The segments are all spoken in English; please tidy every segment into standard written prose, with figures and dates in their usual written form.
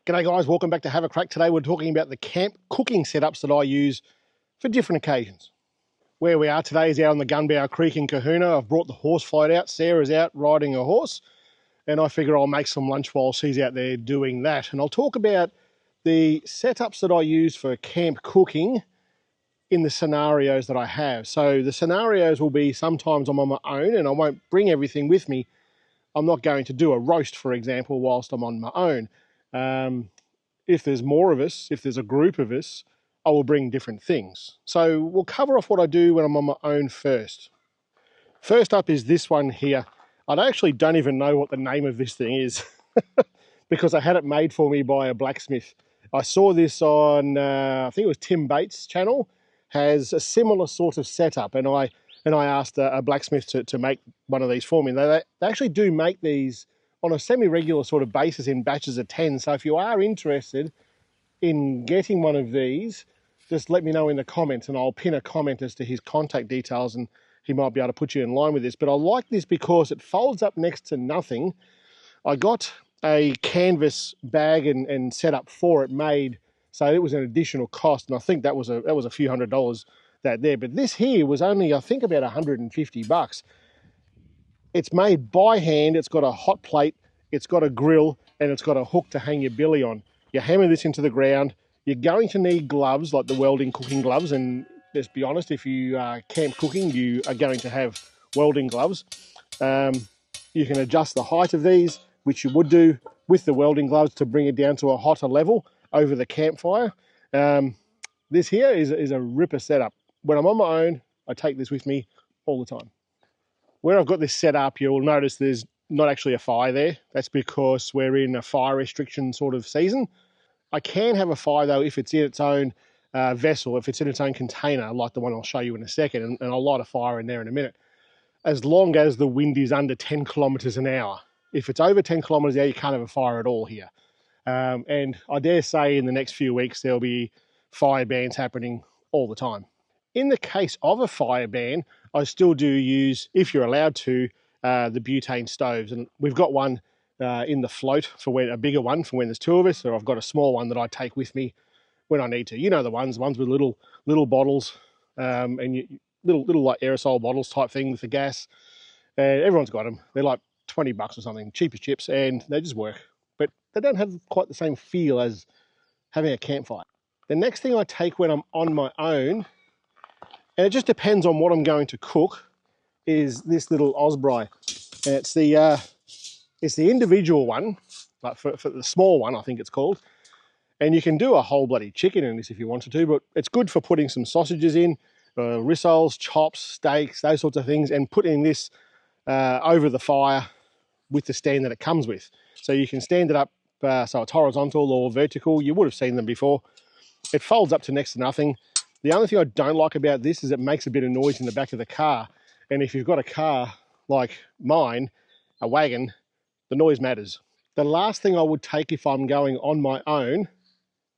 G'day guys, welcome back to Have a Crack. Today we're talking about the camp cooking setups that I use for different occasions. Where we are today is out on the Gunbower Creek in Kahuna. I've brought the horse float out. Sarah's out riding a horse, and I figure I'll make some lunch while she's out there doing that. And I'll talk about the setups that I use for camp cooking in the scenarios that I have. So the scenarios will be sometimes I'm on my own and I won't bring everything with me. I'm not going to do a roast, for example, whilst I'm on my own. If there's more of us, if there's a group of us, I will bring different things. So we'll cover off what I do when I'm on my own first. First up is this one here. I actually don't even know what the name of this thing is because I had it made for me by a blacksmith. I saw this on, I think it was Tim Bates' channel, has a similar sort of setup, and I asked a blacksmith to make one of these for me. They actually do make these on a semi-regular sort of basis in batches of 10. So if you are interested in getting one of these, just let me know in the comments and I'll pin a comment as to his contact details and he might be able to put you in line with this. But I like this because it folds up next to nothing. I got a canvas bag and setup for it made, so it was an additional cost, and I think that was a few $100 that there. But this here was only, I think, about 150 bucks. It's made by hand, it's got a hot plate, it's got a grill, and it's got a hook to hang your billy on. You hammer this into the ground. You're going to need gloves, like the welding cooking gloves, and let's be honest, if you are camp cooking, you are going to have welding gloves. You can adjust the height of these, which you would do with the welding gloves to bring it down to a hotter level over the campfire. This here is a ripper setup. When I'm on my own, I take this with me all the time. Where I've got this set up, you'll notice there's not actually a fire there. That's because we're in a fire restriction sort of season. I can have a fire though if it's in its own vessel, if it's in its own container, like the one I'll show you in a second, and I'll light a fire in there in a minute, as long as the wind is under 10 kilometres an hour. If it's over 10 kilometres an hour, you can't have a fire at all here. And I dare say in the next few weeks, there'll be fire bans happening all the time. In the case of a fire ban, I still do use, if you're allowed to, the butane stoves. And we've got one in the float for when, a bigger one for when there's two of us, or I've got a small one that I take with me when I need to. You know the ones with little bottles, and little like aerosol bottles type thing with the gas. Everyone's got them. They're like 20 bucks or something, cheap as chips, and they just work. But they don't have quite the same feel as having a campfire. The next thing I take when I'm on my own, and it just depends on what I'm going to cook, is this little Osprey. And it's the individual one, like for the small one, I think it's called. And you can do a whole bloody chicken in this if you wanted to, but it's good for putting some sausages in, rissoles, chops, steaks, those sorts of things, and putting this over the fire with the stand that it comes with. So you can stand it up so it's horizontal or vertical. You would have seen them before. It folds up to next to nothing. The only thing I don't like about this is it makes a bit of noise in the back of the car. And if you've got a car like mine, a wagon, the noise matters. The last thing I would take if I'm going on my own,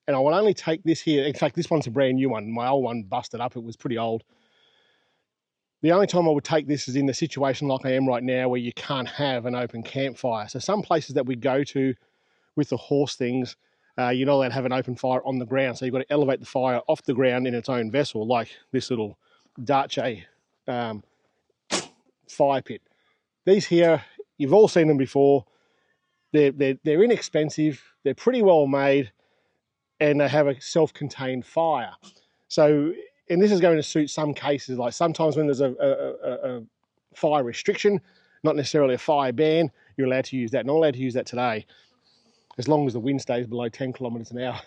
and I will only take this here. In fact, this one's a brand new one. My old one busted up. It was pretty old. The only time I would take this is in the situation like I am right now where you can't have an open campfire. So some places that we go to with the horse things, you're not allowed to have an open fire on the ground. So you've got to elevate the fire off the ground in its own vessel, like this little Dace fire pit. These here, you've all seen them before. They're inexpensive. They're pretty well made, and they have a self-contained fire. So, and this is going to suit some cases, like sometimes when there's a fire restriction, not necessarily a fire ban, you're allowed to use that. Not allowed to use that today, as long as the wind stays below 10 kilometres an hour.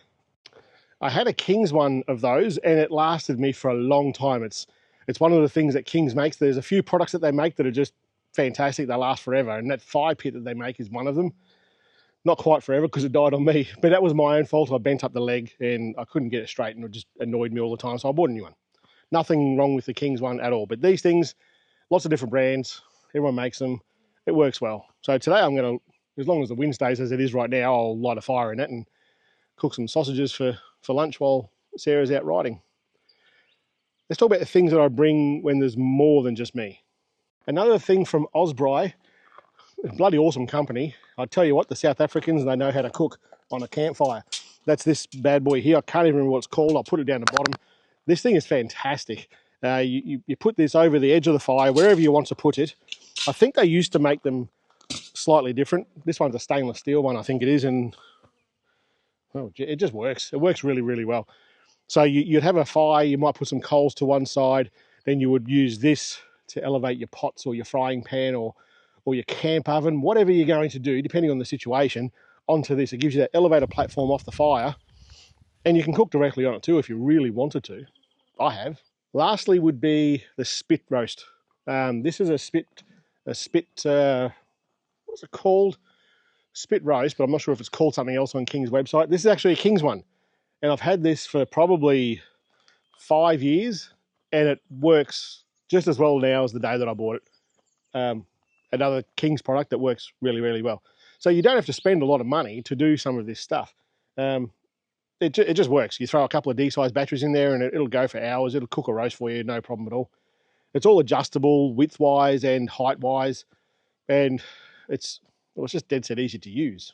I had a King's one of those, and it lasted me for a long time. It's one of the things that King's makes. There's a few products that they make that are just fantastic. They last forever, and that fire pit that they make is one of them. Not quite forever because it died on me, but that was my own fault. I bent up the leg and I couldn't get it straight, and it just annoyed me all the time, so I bought a new one. Nothing wrong with the King's one at all, but these things, lots of different brands, everyone makes them, it works well. So today I'm going to, as long as the wind stays as it is right now, I'll light a fire in it and cook some sausages for lunch while Sarah's out riding. Let's talk about the things that I bring when there's more than just me. Another thing from Osprey, bloody awesome company. I tell you what, the South Africans, they know how to cook on a campfire. That's this bad boy here. I can't even remember what it's called. I'll put it down the bottom. This thing is fantastic. You put this over the edge of the fire, wherever you want to put it. I think they used to make them slightly different. This one's a stainless steel one, I think it is, and well, it just works. It works really, really well. So you'd have a fire, you might put some coals to one side, then you would use this to elevate your pots or your frying pan or your camp oven, whatever you're going to do, depending on the situation, onto this. It gives you that elevator platform off the fire, and you can cook directly on it too if you really wanted to. I have. Lastly would be the spit roast. This is a spit, what's it called? Spit roast, but I'm not sure if it's called something else on King's website. This is actually a King's one, and I've had this for probably 5 years, and it works just as well now as the day that I bought it. Another King's product that works really, really well. So you don't have to spend a lot of money to do some of this stuff. It just works. You throw a couple of D-size batteries in there and it'll go for hours. It'll cook a roast for you, no problem at all. It's all adjustable width-wise and height-wise, and it's just dead set easy to use.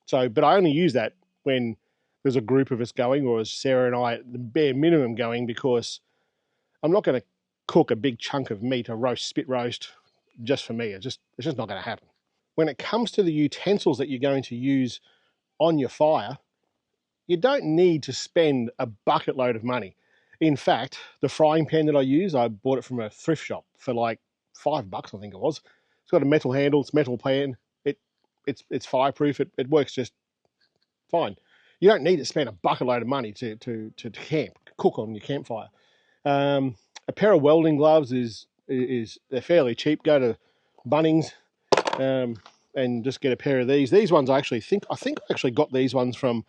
So, but I only use that when there's a group of us going, or as Sarah and I at the bare minimum going, because I'm not going to cook a big chunk of meat, a spit roast, just for me. It's just not going to happen. When it comes to the utensils that you're going to use on your fire, you don't need to spend a bucket load of money. In fact, the frying pan that I use, I bought it from a thrift shop for like $5, I think it was. It's got a metal handle, it's metal pan, it's fireproof, it works just fine. You don't need to spend a bucket load of money to cook on your campfire. A pair of welding gloves they're fairly cheap. Go to Bunnings and just get a pair of these. These ones I think I actually got these ones from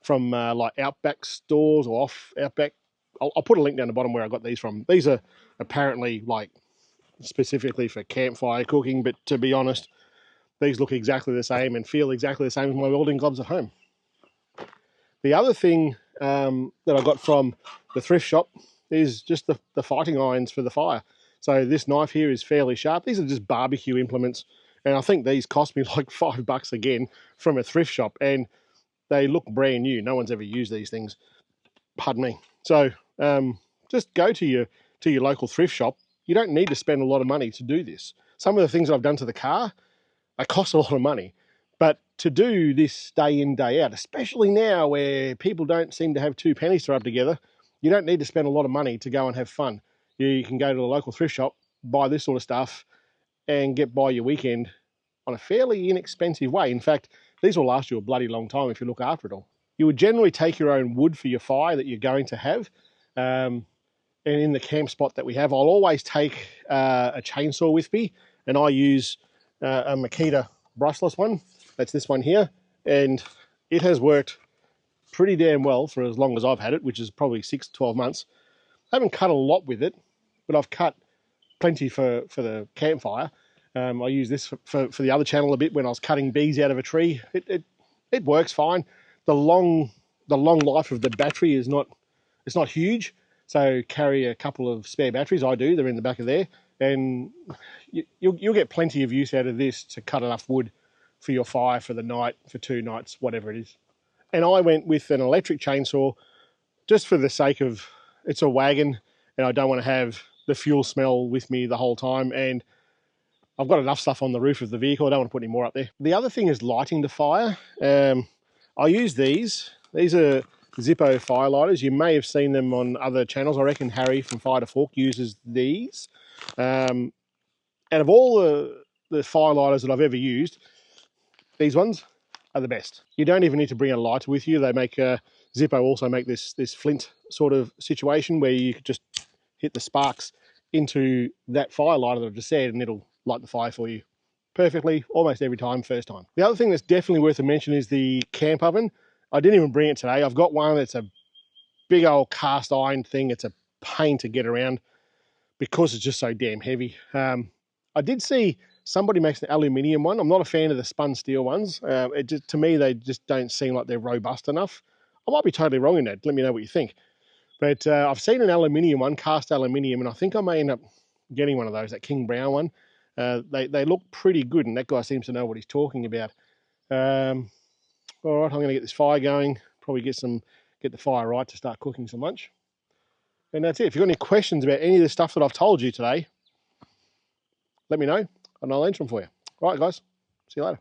like Outback stores or off Outback. I'll put a link down the bottom where I got these from. These are apparently like specifically for campfire cooking, but to be honest, these look exactly the same and feel exactly the same as my welding gloves at home. The other thing that I got from the thrift shop is just the fighting irons for the fire. So this knife here is fairly sharp. These are just barbecue implements, and I think these cost me like $5 again from a thrift shop, and they look brand new. No one's ever used these things. Pardon me. So just go to your local thrift shop. You don't need to spend a lot of money to do this. Some of the things that I've done to the car, they cost a lot of money. But to do this day in, day out, especially now where people don't seem to have two pennies to rub together, you don't need to spend a lot of money to go and have fun. You can go to the local thrift shop, buy this sort of stuff, and get by your weekend on a fairly inexpensive way. In fact, these will last you a bloody long time if you look after it all. You would generally take your own wood for your fire that you're going to have. And in the camp spot that we have, I'll always take a chainsaw with me, and I use a Makita brushless one. That's this one here, and it has worked pretty damn well for as long as I've had it, which is probably 6 to 12 months. I haven't cut a lot with it, but I've cut plenty for the campfire. I use this for the other channel a bit when I was cutting bees out of a tree. It works fine. The long life of the battery is not huge, so carry a couple of spare batteries. I do. They're in the back of there, and you'll get plenty of use out of this to cut enough wood for your fire for the night, for 2 nights, whatever it is. And I went with an electric chainsaw just for the sake of it's a wagon, and I don't want to have the fuel smell with me the whole time, and I've got enough stuff on the roof of the vehicle. I don't want to put any more up there. The other thing is lighting the fire. I use these. These are Zippo fire lighters. You may have seen them on other channels. I reckon Harry from Fire to Fork uses these. And of all the fire lighters that I've ever used, these ones are the best. You don't even need to bring a lighter with you. They make Zippo also make this flint sort of situation where you could just hit the sparks into that fire lighter that I've just said, and it'll light the fire for you perfectly almost every time, first time. The other thing that's definitely worth a mention is the camp oven. I didn't even bring it today. I've got one that's a big old cast iron thing. It's a pain to get around because it's just so damn heavy. I did see somebody makes an aluminium one. I'm not a fan of the spun steel ones. To me, they just don't seem like they're robust enough. I might be totally wrong in that. Let me know what you think. But I've seen an aluminium one, cast aluminium, and I think I may end up getting one of those, that King Brown one. They look pretty good, and that guy seems to know what he's talking about. All right, I'm going to get this fire going. Probably get the fire right to start cooking some lunch. And that's it. If you've got any questions about any of the stuff that I've told you today, let me know, and I'll answer them for you. All right, guys. See you later.